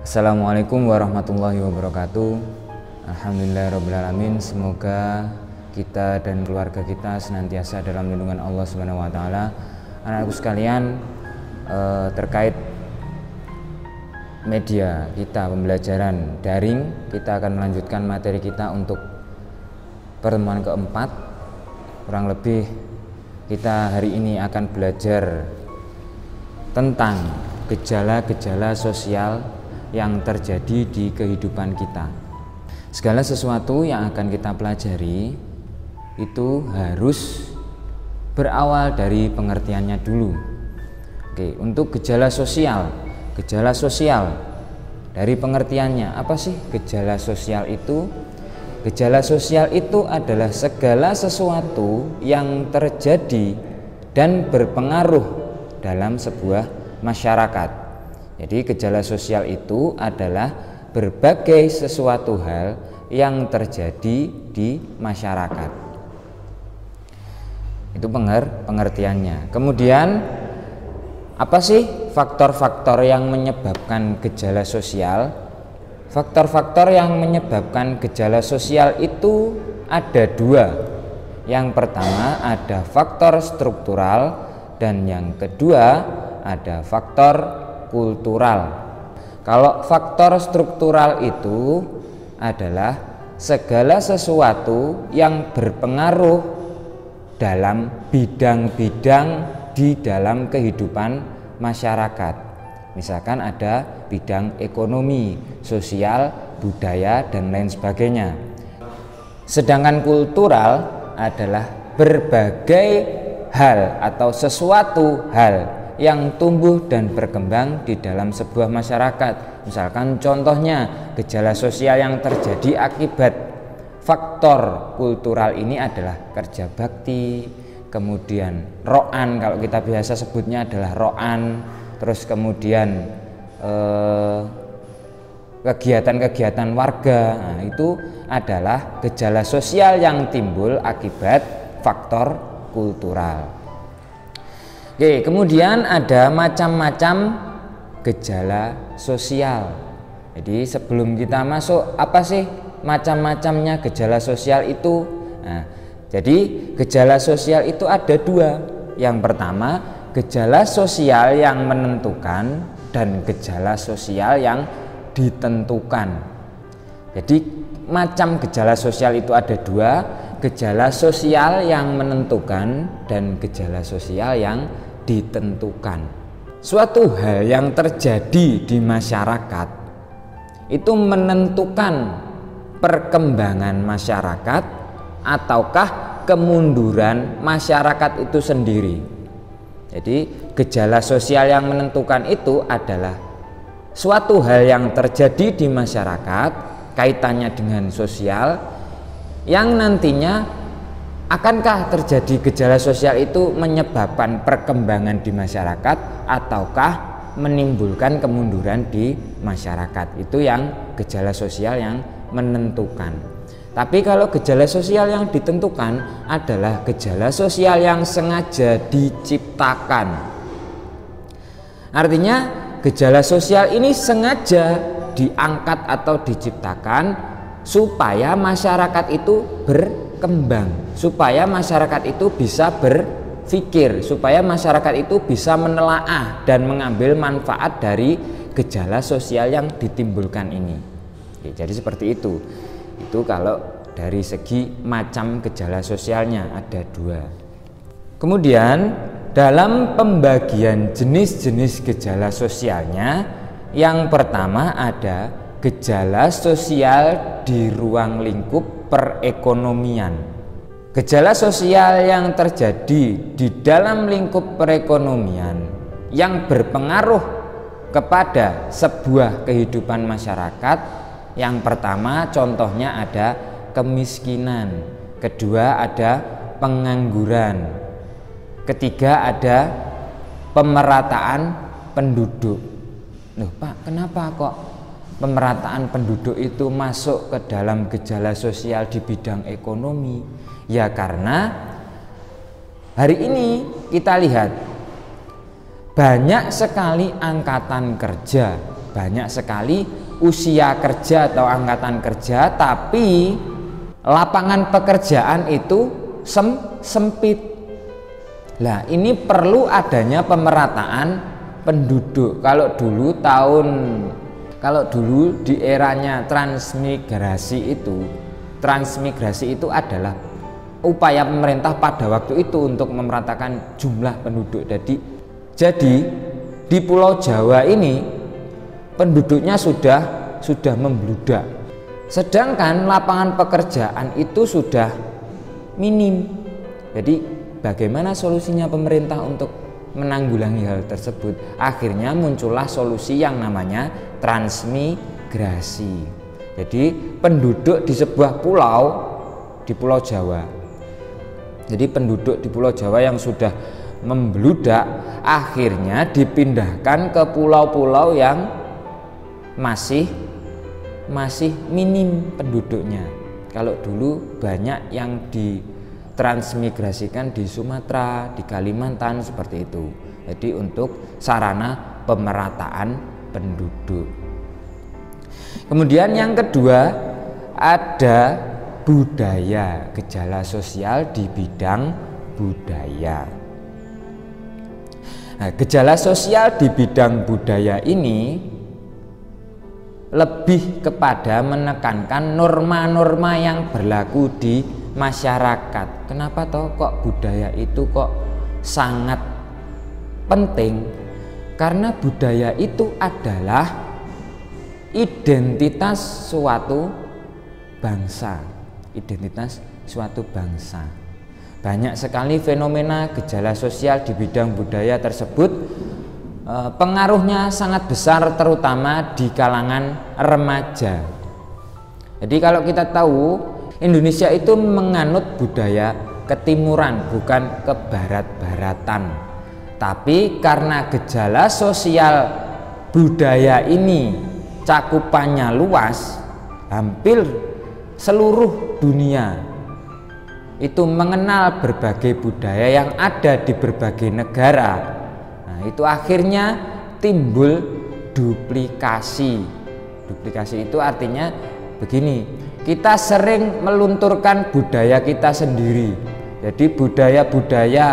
Assalamualaikum warahmatullahi wabarakatuh. Alhamdulillahirrabbilalamin. Semoga kita dan keluarga kita senantiasa dalam lindungan Allah Subhanahu wa taala. Anak-anakku sekalian, terkait media kita pembelajaran daring, kita akan melanjutkan materi kita untuk pertemuan keempat. Kurang lebih kita hari ini akan belajar tentang gejala-gejala sosial yang terjadi di kehidupan kita. Segala sesuatu yang akan kita pelajari itu harus berawal dari pengertiannya dulu. Oke, untuk gejala sosial dari pengertiannya apa sih gejala sosial itu? Gejala sosial itu adalah segala sesuatu yang terjadi dan berpengaruh dalam sebuah masyarakat. Jadi gejala sosial itu adalah berbagai sesuatu hal yang terjadi di masyarakat. Itu pengertiannya. Kemudian apa sih faktor-faktor yang menyebabkan gejala sosial? Faktor-faktor yang menyebabkan gejala sosial itu ada dua. Yang pertama ada faktor struktural dan yang kedua ada faktor kultural. Kalau faktor struktural itu adalah segala sesuatu yang berpengaruh dalam bidang-bidang di dalam kehidupan masyarakat. Misalkan ada bidang ekonomi, sosial, budaya, dan lain sebagainya. Sedangkan kultural adalah berbagai hal atau sesuatu hal yang tumbuh dan berkembang di dalam sebuah masyarakat. Misalkan contohnya gejala sosial yang terjadi akibat faktor kultural ini adalah kerja bakti, kemudian ro'an, kalau kita biasa sebutnya adalah ro'an, terus kemudian kegiatan-kegiatan warga. Nah, itu adalah gejala sosial yang timbul akibat faktor kultural. Oke, kemudian ada macam-macam gejala sosial. Jadi sebelum kita masuk, apa sih macam-macamnya gejala sosial itu? Nah, jadi gejala sosial itu ada dua. Yang pertama, gejala sosial yang menentukan dan gejala sosial yang ditentukan. Jadi macam gejala sosial itu ada dua, gejala sosial yang menentukan dan gejala sosial yang ditentukan. Suatu hal yang terjadi di masyarakat itu menentukan perkembangan masyarakat ataukah kemunduran masyarakat itu sendiri. Jadi gejala sosial yang menentukan itu adalah suatu hal yang terjadi di masyarakat, kaitannya dengan sosial, yang nantinya akankah terjadi gejala sosial itu menyebabkan perkembangan di masyarakat ataukah menimbulkan kemunduran di masyarakat. Itu yang gejala sosial yang menentukan. Tapi kalau gejala sosial yang ditentukan adalah gejala sosial yang sengaja diciptakan. Artinya gejala sosial ini sengaja diangkat atau diciptakan supaya masyarakat itu berkembang, supaya masyarakat itu bisa berpikir, supaya masyarakat itu bisa menelaah dan mengambil manfaat dari gejala sosial yang ditimbulkan ini. Oke, jadi seperti itu. Itu kalau dari segi macam gejala sosialnya ada dua. Kemudian dalam pembagian jenis-jenis gejala sosialnya, yang pertama ada gejala sosial di ruang lingkup perekonomian. Gejala sosial yang terjadi di dalam lingkup perekonomian yang berpengaruh kepada sebuah kehidupan masyarakat. Yang pertama contohnya ada kemiskinan, kedua ada pengangguran, ketiga ada pemerataan penduduk. Loh Pak, kenapa kok pemerataan penduduk itu masuk ke dalam gejala sosial di bidang ekonomi? Ya karena hari ini kita lihat banyak sekali angkatan kerja banyak sekali usia kerja atau angkatan kerja, tapi lapangan pekerjaan itu sempit. Nah, ini perlu adanya pemerataan penduduk. Kalau dulu di eranya transmigrasi itu adalah upaya pemerintah pada waktu itu untuk memeratakan jumlah penduduk. Jadi di Pulau Jawa ini penduduknya sudah membludak, sedangkan lapangan pekerjaan itu sudah minim. Jadi bagaimana solusinya pemerintah untuk menanggulangi hal tersebut? Akhirnya muncullah solusi yang namanya transmigrasi. Jadi penduduk di sebuah pulau, di Pulau Jawa, jadi penduduk di Pulau Jawa yang sudah membludak akhirnya dipindahkan ke pulau-pulau yang masih minim penduduknya. Kalau dulu banyak yang ditransmigrasikan di Sumatera, di Kalimantan, seperti itu. Jadi untuk sarana pemerataan penduduk. Kemudian yang kedua ada budaya, gejala sosial di bidang budaya. Nah, gejala sosial di bidang budaya ini lebih kepada menekankan norma-norma yang berlaku di masyarakat. Kenapa toh kok budaya itu kok sangat penting? Karena budaya itu adalah identitas suatu bangsa, identitas suatu bangsa. Banyak sekali fenomena gejala sosial di bidang budaya tersebut, pengaruhnya sangat besar terutama di kalangan remaja. Jadi kalau kita tahu Indonesia itu menganut budaya ketimuran, bukan kebarat-baratan. Tapi karena gejala sosial budaya ini cakupannya luas, hampir seluruh dunia itu mengenal berbagai budaya yang ada di berbagai negara. Nah, itu akhirnya timbul duplikasi. Duplikasi itu artinya begini, kita sering melunturkan budaya kita sendiri. Jadi budaya-budaya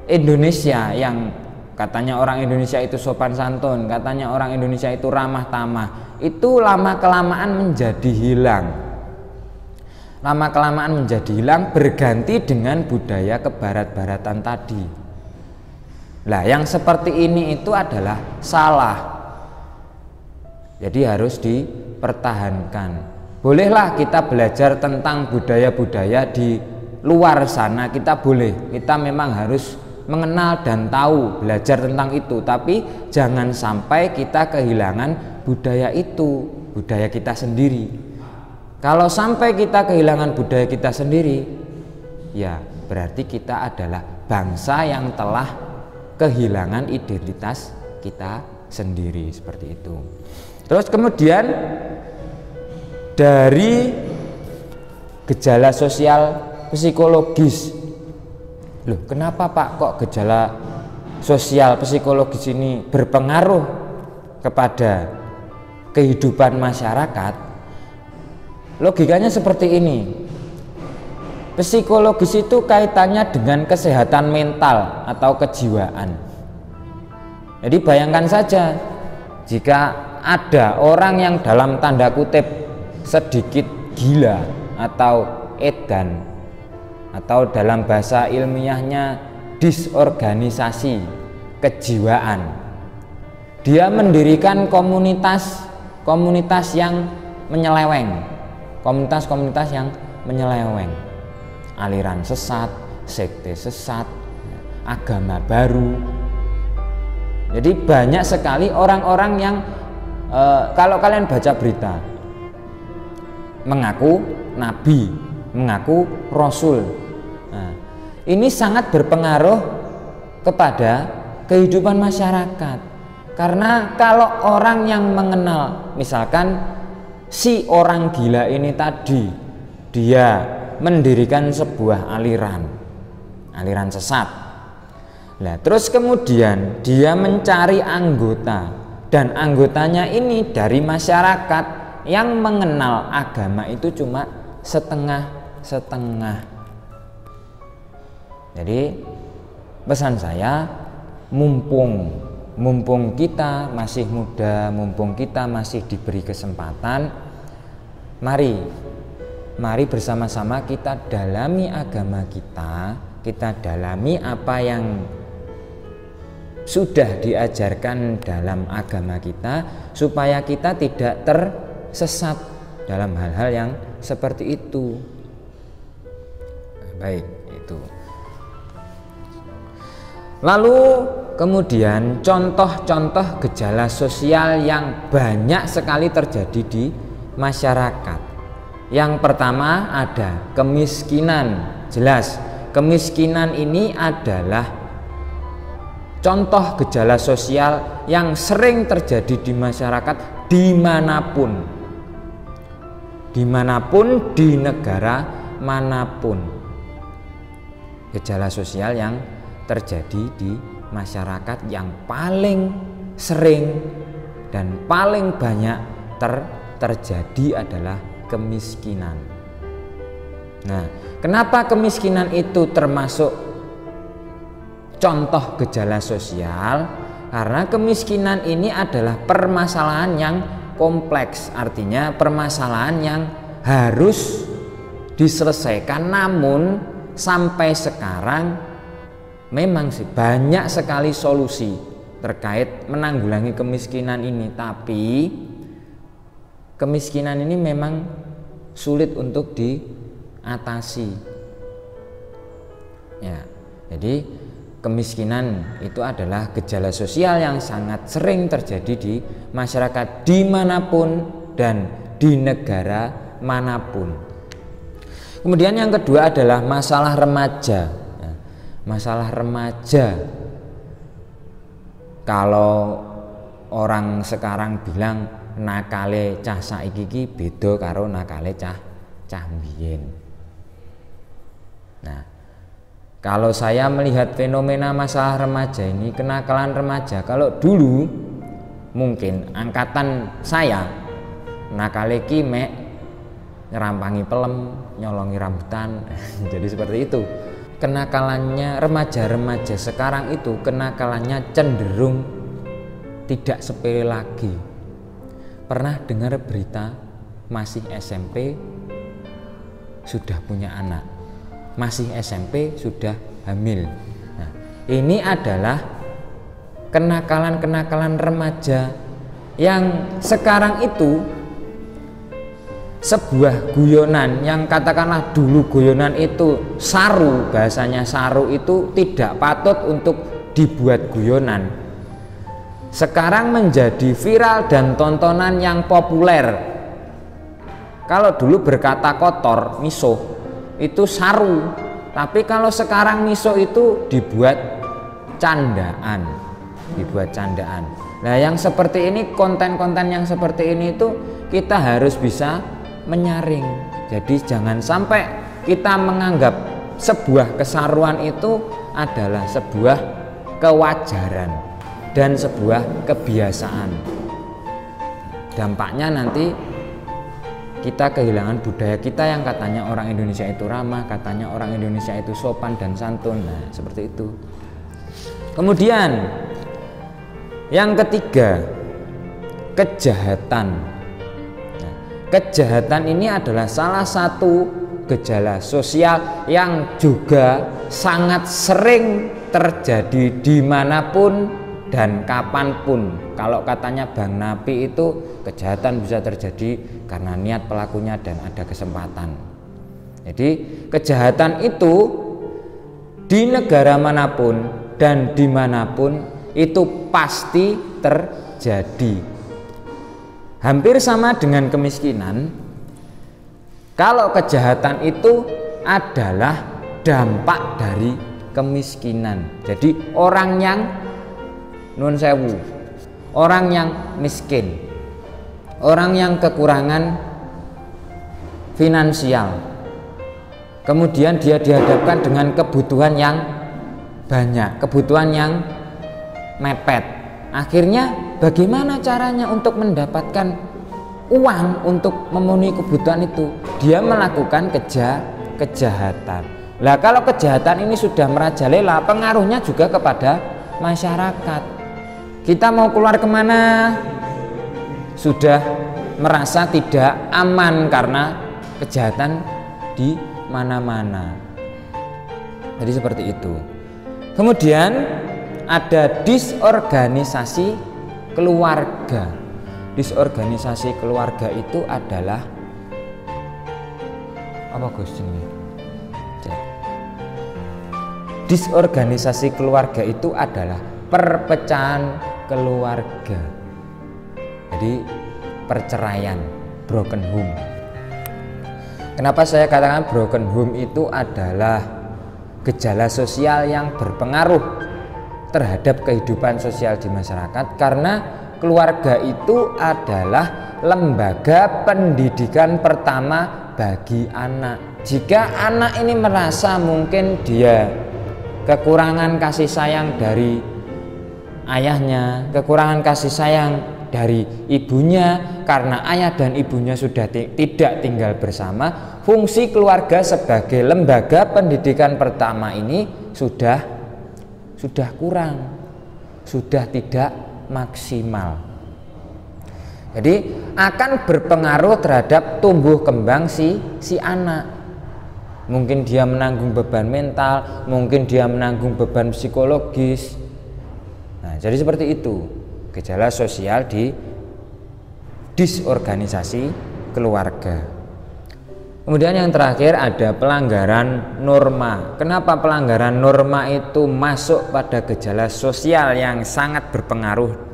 Indonesia yang katanya orang Indonesia itu sopan santun, katanya orang Indonesia itu ramah tamah, itu lama-kelamaan menjadi hilang. Lama-kelamaan menjadi hilang, berganti dengan budaya kebarat-baratan tadi. Nah, yang seperti ini itu adalah salah. Jadi harus dipertahankan. Bolehlah kita belajar tentang budaya-budaya di luar sana, kita boleh. Kita memang harus mengenal dan tahu, belajar tentang itu. Tapi jangan sampai kita kehilangan budaya itu, budaya kita sendiri. Kalau sampai kita kehilangan budaya kita sendiri, ya berarti kita adalah bangsa yang telah kehilangan identitas kita sendiri, seperti itu. Terus kemudian dari gejala sosial psikologis, loh kenapa Pak kok gejala sosial psikologis ini berpengaruh kepada kehidupan masyarakat? Logikanya seperti ini. Psikologis itu kaitannya dengan kesehatan mental atau kejiwaan. Jadi bayangkan saja jika ada orang yang dalam tanda kutip sedikit gila atau edan, atau dalam bahasa ilmiahnya disorganisasi kejiwaan. Dia mendirikan komunitas yang menyeleweng. Komunitas-komunitas yang menyeleweng, aliran sesat, sekte sesat, agama baru. Jadi banyak sekali orang-orang yang kalau kalian baca berita, mengaku nabi, mengaku rasul. Nah, ini sangat berpengaruh kepada kehidupan masyarakat. Karena kalau orang yang mengenal, misalkan si orang gila ini tadi, dia mendirikan sebuah aliran sesat. Nah, terus kemudian dia mencari anggota, dan anggotanya ini dari masyarakat yang mengenal agama itu cuma setengah-setengah. Jadi pesan saya, mumpung kita masih muda, mumpung kita masih diberi kesempatan, mari bersama-sama kita dalami agama kita dalami apa yang sudah diajarkan dalam agama kita, supaya kita tidak tersesat dalam hal-hal yang seperti itu. Baik, itu. Lalu kemudian contoh-contoh gejala sosial yang banyak sekali terjadi di masyarakat. Yang pertama ada kemiskinan. Jelas, kemiskinan ini adalah contoh gejala sosial yang sering terjadi di masyarakat dimanapun, di negara manapun. Gejala sosial yang terjadi di masyarakat yang paling sering dan paling banyak terjadi adalah kemiskinan. Nah, kenapa kemiskinan itu termasuk contoh gejala sosial? Karena kemiskinan ini adalah permasalahan yang kompleks, artinya permasalahan yang harus diselesaikan, namun sampai sekarang memang sih banyak sekali solusi terkait menanggulangi kemiskinan ini, tapi kemiskinan ini memang sulit untuk diatasi. Ya, jadi kemiskinan itu adalah gejala sosial yang sangat sering terjadi di masyarakat dimanapun dan di negara manapun. Kemudian yang kedua adalah masalah remaja. Masalah remaja, kalau orang sekarang bilang nakale cah saiki iki beda karo nakale cah mbiyen. Nah, kalau saya melihat fenomena masalah remaja ini, kenakalan remaja, kalau dulu mungkin angkatan saya nakale ki mek ngerampangi pelem, nyolongi rambutan. Jadi seperti itu. Kenakalannya remaja-remaja sekarang itu kenakalannya cenderung tidak sepele lagi. Pernah dengar berita masih SMP sudah punya anak, masih SMP sudah hamil. Nah, ini adalah kenakalan-kenakalan remaja yang sekarang itu sebuah guyonan yang katakanlah dulu guyonan itu saru, bahasanya saru itu tidak patut untuk dibuat guyonan, sekarang menjadi viral dan tontonan yang populer. Kalau dulu berkata kotor, miso, itu saru, tapi kalau sekarang miso itu dibuat candaan. Nah, yang seperti ini, konten-konten yang seperti ini itu kita harus bisa menyaring. Jadi jangan sampai kita menganggap sebuah kesaruan itu adalah sebuah kewajaran dan sebuah kebiasaan. Dampaknya nanti kita kehilangan budaya kita yang katanya orang Indonesia itu ramah, katanya orang Indonesia itu sopan dan santun. Nah, seperti itu. Kemudian yang ketiga, kejahatan. Kejahatan ini adalah salah satu gejala sosial yang juga sangat sering terjadi dimanapun dan kapanpun. Kalau katanya Bang Napi itu kejahatan bisa terjadi karena niat pelakunya dan ada kesempatan. Jadi kejahatan itu di negara manapun dan dimanapun itu pasti terjadi. Hampir sama dengan kemiskinan. Kalau kejahatan itu adalah dampak dari kemiskinan. Jadi orang yang nun sewu, orang yang miskin, orang yang kekurangan finansial, kemudian dia dihadapkan dengan kebutuhan yang banyak, kebutuhan yang mepet, akhirnya bagaimana caranya untuk mendapatkan uang untuk memenuhi kebutuhan itu? Dia melakukan kejahatan. Lah kalau kejahatan ini sudah merajalela, pengaruhnya juga kepada masyarakat. Kita mau keluar kemana? Sudah merasa tidak aman karena kejahatan di mana-mana. Jadi seperti itu. Kemudian ada disorganisasi keluarga. Disorganisasi keluarga itu adalah apa Gus ini? Disorganisasi keluarga itu adalah perpecahan keluarga. Jadi perceraian, broken home. Kenapa saya katakan broken home itu adalah gejala sosial yang berpengaruh terhadap kehidupan sosial di masyarakat, karena keluarga itu adalah lembaga pendidikan pertama bagi anak. Jika anak ini merasa mungkin dia kekurangan kasih sayang dari ayahnya, kekurangan kasih sayang dari ibunya, karena ayah dan ibunya sudah tidak tinggal bersama, fungsi keluarga sebagai lembaga pendidikan pertama ini sudah kurang, sudah tidak maksimal. Jadi akan berpengaruh terhadap tumbuh kembang si anak. Mungkin dia menanggung beban mental, mungkin dia menanggung beban psikologis. Nah, jadi seperti itu gejala sosial di disorganisasi keluarga. Kemudian yang terakhir ada pelanggaran norma. Kenapa pelanggaran norma itu masuk pada gejala sosial yang sangat berpengaruh?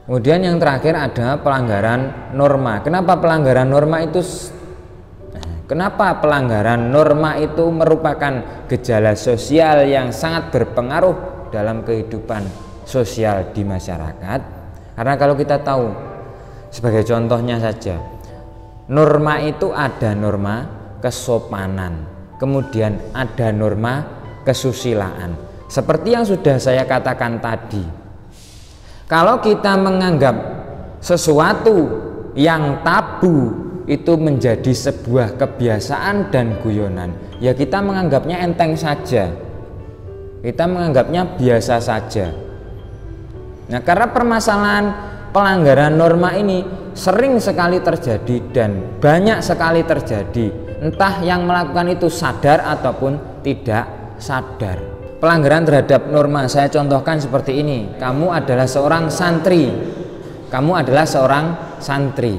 Kemudian yang terakhir ada pelanggaran norma. Kenapa pelanggaran norma itu merupakan gejala sosial yang sangat berpengaruh dalam kehidupan sosial di masyarakat? Karena kalau kita tahu, sebagai contohnya saja, norma itu ada norma kesopanan, kemudian ada norma kesusilaan. Seperti yang sudah saya katakan tadi, kalau kita menganggap sesuatu yang tabu itu menjadi sebuah kebiasaan dan guyonan, ya kita menganggapnya enteng saja, kita menganggapnya biasa saja. Nah, karena permasalahan pelanggaran norma ini sering sekali terjadi dan banyak sekali terjadi, entah yang melakukan itu sadar ataupun tidak sadar. Pelanggaran terhadap norma saya contohkan seperti ini. Kamu adalah seorang santri,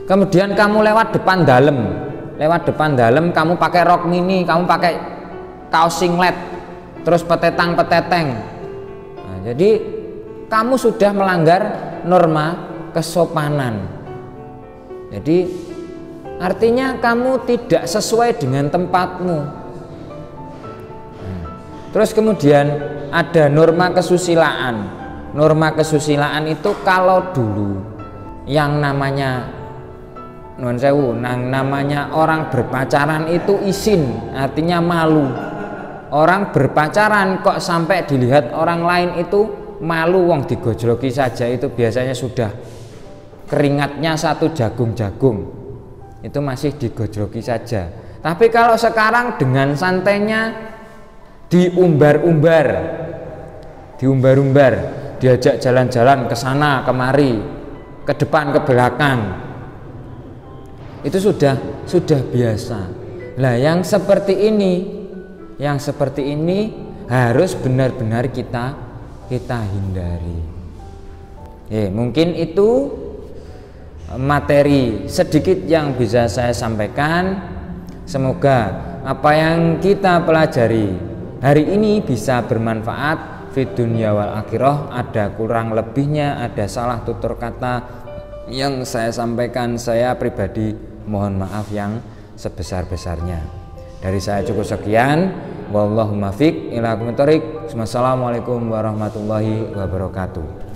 kemudian kamu lewat depan dalam, kamu pakai rok mini, kamu pakai kaos singlet, terus petetang-peteteng. Nah, jadi kamu sudah melanggar norma kesopanan. Jadi artinya kamu tidak sesuai dengan tempatmu. Terus kemudian ada norma kesusilaan. Norma kesusilaan itu kalau dulu yang namanya orang berpacaran itu izin, artinya malu. Orang berpacaran kok sampai dilihat orang lain itu malu, wong digojloki saja itu biasanya sudah keringatnya satu jagung-jagung, itu masih digojloki saja. Tapi kalau sekarang dengan santainya diumbar-umbar, diajak jalan-jalan ke sana kemari, ke depan ke belakang, itu sudah biasa. Lah yang seperti ini harus benar-benar kita hindari. Mungkin itu materi sedikit yang bisa saya sampaikan. Semoga apa yang kita pelajari hari ini bisa bermanfaat fid dunya wal akhirah. Ada kurang lebihnya, ada salah tutur kata yang saya sampaikan, saya pribadi mohon maaf yang sebesar-besarnya. Dari saya cukup sekian. Wallahumma fiq ila aqwamit thoriq. Wassalamualaikum warahmatullahi wabarakatuh.